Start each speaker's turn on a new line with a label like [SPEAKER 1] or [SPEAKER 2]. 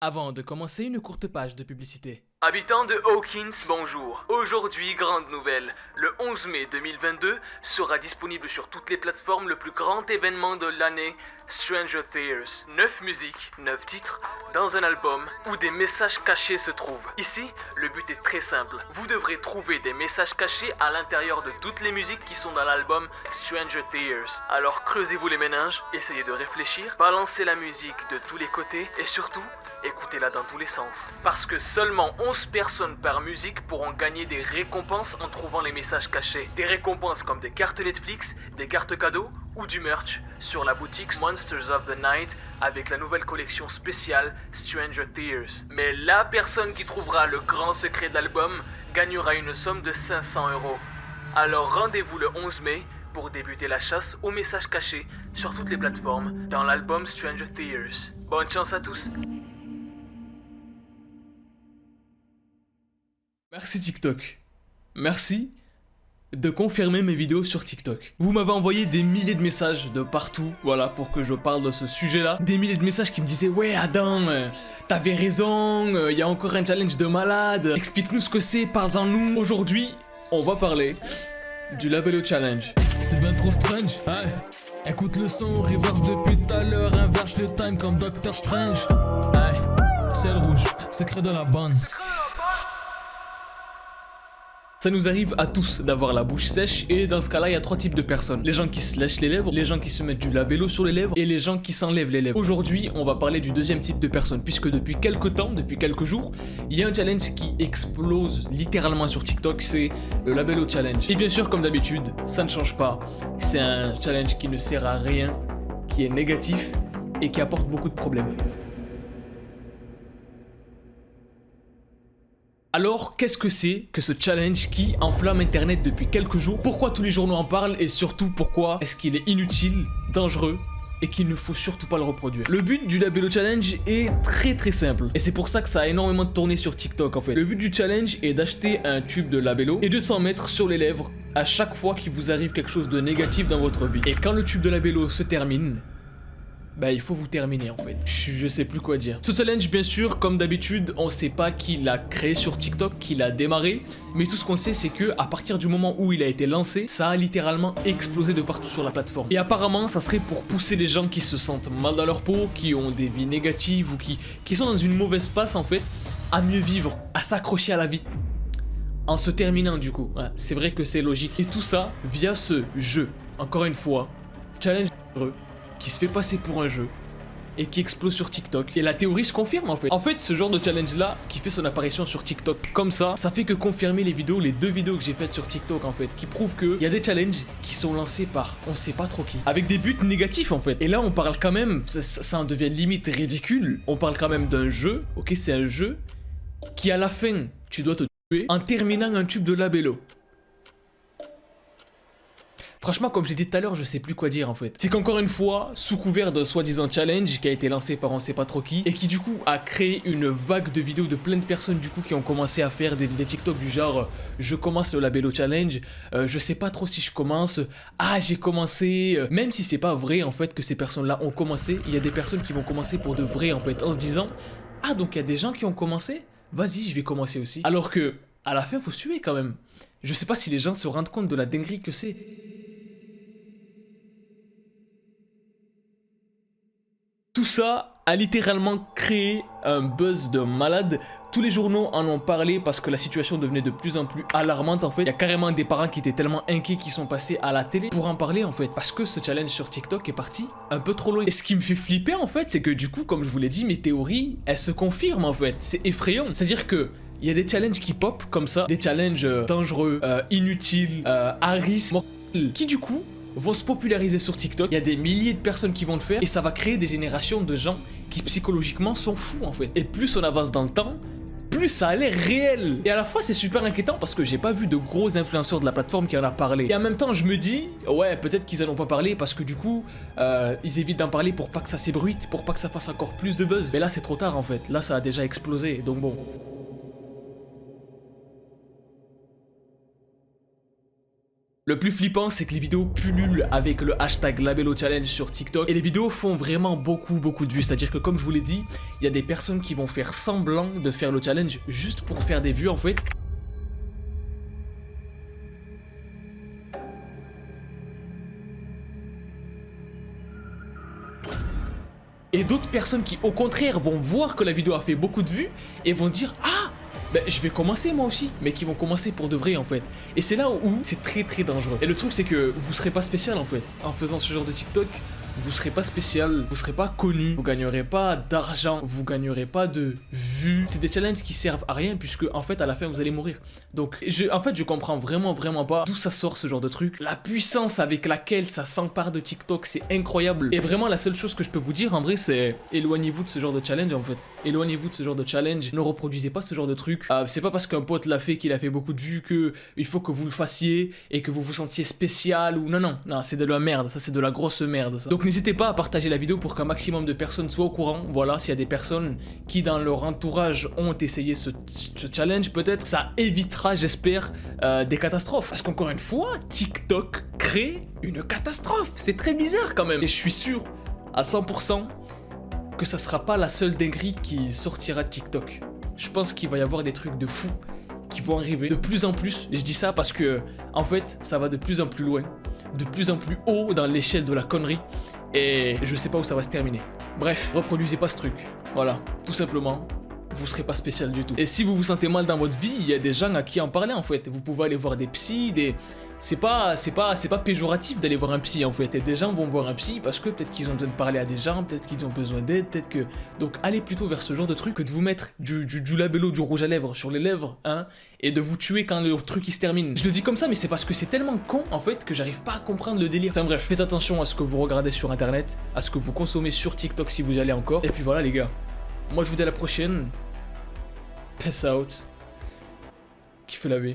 [SPEAKER 1] Avant de commencer, une courte page de publicité.
[SPEAKER 2] Habitants de Hawkins, bonjour. Aujourd'hui, grande nouvelle. Le 11 mai 2022 sera disponible sur toutes les plateformes le plus grand événement de l'année, Stranger Things. 9 musiques, 9 titres, dans un album où des messages cachés se trouvent. Ici, le but est très simple. Vous devrez trouver des messages cachés à l'intérieur de toutes les musiques qui sont dans l'album Stranger Things. Alors creusez-vous les méninges, essayez de réfléchir, balancez la musique de tous les côtés et surtout, écoutez-la dans tous les sens. Parce que seulement 11 personnes par musique pourront gagner des récompenses en trouvant les messages cachés. Des récompenses comme des cartes Netflix, des cartes cadeaux ou du merch sur la boutique Monsters of the Night avec la nouvelle collection spéciale Stranger Things. Mais la personne qui trouvera le grand secret de l'album gagnera une somme de 500 €. Alors rendez-vous le 11 mai pour débuter la chasse aux messages cachés sur toutes les plateformes dans l'album Stranger Things. Bonne chance à tous.
[SPEAKER 1] Merci TikTok. Merci de confirmer mes vidéos sur TikTok. Vous m'avez envoyé des milliers de messages de partout, voilà, pour que je parle de ce sujet-là. Des milliers de messages qui me disaient « Ouais Adam, t'avais raison, y a encore un challenge de malade, explique-nous ce que c'est, parle-en-nous. » Aujourd'hui, on va parler du Labello Challenge.
[SPEAKER 3] C'est bien trop strange, ouais. Écoute le son, reverse depuis tout à l'heure, inverse le time comme Doctor Strange. Ouais, ciel rouge, secret de la bande.
[SPEAKER 1] Ça nous arrive à tous d'avoir la bouche sèche et dans ce cas-là, il y a trois types de personnes. Les gens qui se lèchent les lèvres, les gens qui se mettent du labello sur les lèvres et les gens qui s'enlèvent les lèvres. Aujourd'hui, on va parler du deuxième type de personnes puisque depuis quelques temps, depuis quelques jours, il y a un challenge qui explose littéralement sur TikTok, c'est le Labello Challenge. Et bien sûr, comme d'habitude, ça ne change pas. C'est un challenge qui ne sert à rien, qui est négatif et qui apporte beaucoup de problèmes. Alors, qu'est-ce que c'est que ce challenge qui enflamme internet depuis quelques jours? Pourquoi tous les journaux en parlent et surtout pourquoi est-ce qu'il est inutile, dangereux et qu'il ne faut surtout pas le reproduire? Le but du Labello Challenge est très simple et c'est pour ça que ça a énormément tourné sur TikTok en fait. Le but du challenge est d'acheter un tube de labello et de s'en mettre sur les lèvres à chaque fois qu'il vous arrive quelque chose de négatif dans votre vie. Et quand le tube de labello se termine, bah il faut vous terminer en fait. Je sais plus quoi dire. Ce challenge bien sûr, comme d'habitude, on sait pas qui l'a créé sur TikTok, qui l'a démarré, mais tout ce qu'on sait c'est que à partir du moment où il a été lancé, ça a littéralement explosé de partout sur la plateforme. Et apparemment ça serait pour pousser les gens qui se sentent mal dans leur peau, qui ont des vies négatives ou qui sont dans une mauvaise passe en fait, à mieux vivre, à s'accrocher à la vie. En se terminant du coup, ouais, c'est vrai que c'est logique. Et tout ça via ce jeu, encore une fois, challenge heureux, qui se fait passer pour un jeu et qui explose sur TikTok. Et la théorie se confirme en fait. En fait, ce genre de challenge là qui fait son apparition sur TikTok comme ça fait que confirmer les vidéos, les deux vidéos que j'ai faites sur TikTok en fait, qui prouvent qu'il y a des challenges qui sont lancés par on sait pas trop qui, avec des buts négatifs en fait. Et là on parle quand même, ça en devient limite ridicule, on parle quand même d'un jeu, ok, c'est un jeu qui à la fin tu dois te tuer en terminant un tube de labello. Franchement, comme j'ai dit tout à l'heure, je sais plus quoi dire en fait. C'est qu'encore une fois, sous couvert d'un soi-disant challenge qui a été lancé par on sait pas trop qui, et qui du coup a créé une vague de vidéos de plein de personnes du coup qui ont commencé à faire des TikTok du genre je commence le Labello Challenge, je sais pas trop si je commence, ah j'ai commencé, même si c'est pas vrai en fait que ces personnes-là ont commencé, il y a des personnes qui vont commencer pour de vrai en fait, en se disant ah donc il y a des gens qui ont commencé, vas-y je vais commencer aussi. Alors que à la fin faut suer quand même. Je sais pas si les gens se rendent compte de la dinguerie que c'est. Tout ça a littéralement créé un buzz de malade. Tous les journaux en ont parlé parce que la situation devenait de plus en plus alarmante en fait. Il y a carrément des parents qui étaient tellement inquiets qu'ils sont passés à la télé pour en parler en fait. Parce que ce challenge sur TikTok est parti un peu trop loin. Et ce qui me fait flipper en fait, c'est que du coup, comme je vous l'ai dit, mes théories, elles se confirment en fait. C'est effrayant. C'est-à-dire que il y a des challenges qui pop comme ça, des challenges dangereux, inutiles, à risque, mortels, qui du coup vont se populariser sur TikTok, il y a des milliers de personnes qui vont le faire et ça va créer des générations de gens qui psychologiquement sont fous en fait. Et plus on avance dans le temps, plus ça a l'air réel. Et à la fois c'est super inquiétant parce que j'ai pas vu de gros influenceurs de la plateforme qui en a parlé. Et en même temps je me dis, ouais peut-être qu'ils en ont pas parlé parce que du coup ils évitent d'en parler pour pas que ça s'ébruite, pour pas que ça fasse encore plus de buzz. Mais là c'est trop tard en fait, là ça a déjà explosé, donc bon. Le plus flippant, c'est que les vidéos pullulent avec le hashtag Labello Challenge sur TikTok et les vidéos font vraiment beaucoup de vues. C'est-à-dire que comme je vous l'ai dit, il y a des personnes qui vont faire semblant de faire le challenge juste pour faire des vues en fait. Et d'autres personnes qui au contraire vont voir que la vidéo a fait beaucoup de vues et vont dire « Ah, ben, je vais commencer moi aussi », mais qui vont commencer pour de vrai en fait. Et c'est là où c'est très dangereux. Et le truc c'est que vous serez pas spécial en fait. En faisant ce genre de TikTok, vous serez pas spécial, vous serez pas connu, vous gagnerez pas d'argent, vous gagnerez pas de vues. C'est des challenges qui servent à rien puisque en fait à la fin vous allez mourir. Donc je comprends vraiment pas d'où ça sort ce genre de truc. La puissance avec laquelle ça s'empare de TikTok, c'est incroyable. Et vraiment la seule chose que je peux vous dire en vrai c'est éloignez-vous de ce genre de challenge en fait. Éloignez-vous de ce genre de challenge, ne reproduisez pas ce genre de truc. C'est pas parce qu'un pote l'a fait qu'il a fait beaucoup de vues que il faut que vous le fassiez et que vous vous sentiez spécial ou non, c'est de la merde, ça c'est de la grosse merde ça. Donc n'hésitez pas à partager la vidéo pour qu'un maximum de personnes soient au courant. Voilà, s'il y a des personnes qui dans leur entourage ont essayé ce challenge, peut-être ça évitera, j'espère, des catastrophes. Parce qu'encore une fois, TikTok crée une catastrophe. C'est très bizarre quand même. Et je suis sûr à 100% que ça sera pas la seule dinguerie qui sortira de TikTok. Je pense qu'il va y avoir des trucs de fou qui vont arriver de plus en plus. Et je dis ça parce que en fait, ça va de plus en plus loin, de plus en plus haut dans l'échelle de la connerie. Et je sais pas où ça va se terminer. Bref, reproduisez pas ce truc. Voilà, tout simplement, vous serez pas spécial du tout. Et si vous vous sentez mal dans votre vie, il y a des gens à qui en parler en fait. Vous pouvez aller voir des psys, c'est pas péjoratif d'aller voir un psy en fait. Et des gens vont voir un psy parce que peut-être qu'ils ont besoin de parler à des gens, peut-être qu'ils ont besoin d'aide, peut-être que... Donc allez plutôt vers ce genre de truc que de vous mettre du labello, du rouge à lèvres sur les lèvres, hein, et de vous tuer quand le truc il se termine. Je le dis comme ça mais c'est parce que c'est tellement con en fait que j'arrive pas à comprendre le délire. Enfin bref, faites attention à ce que vous regardez sur internet, à ce que vous consommez sur TikTok si vous y allez encore. Et puis voilà les gars, moi je vous dis à la prochaine. Peace out. Kiffez la vie.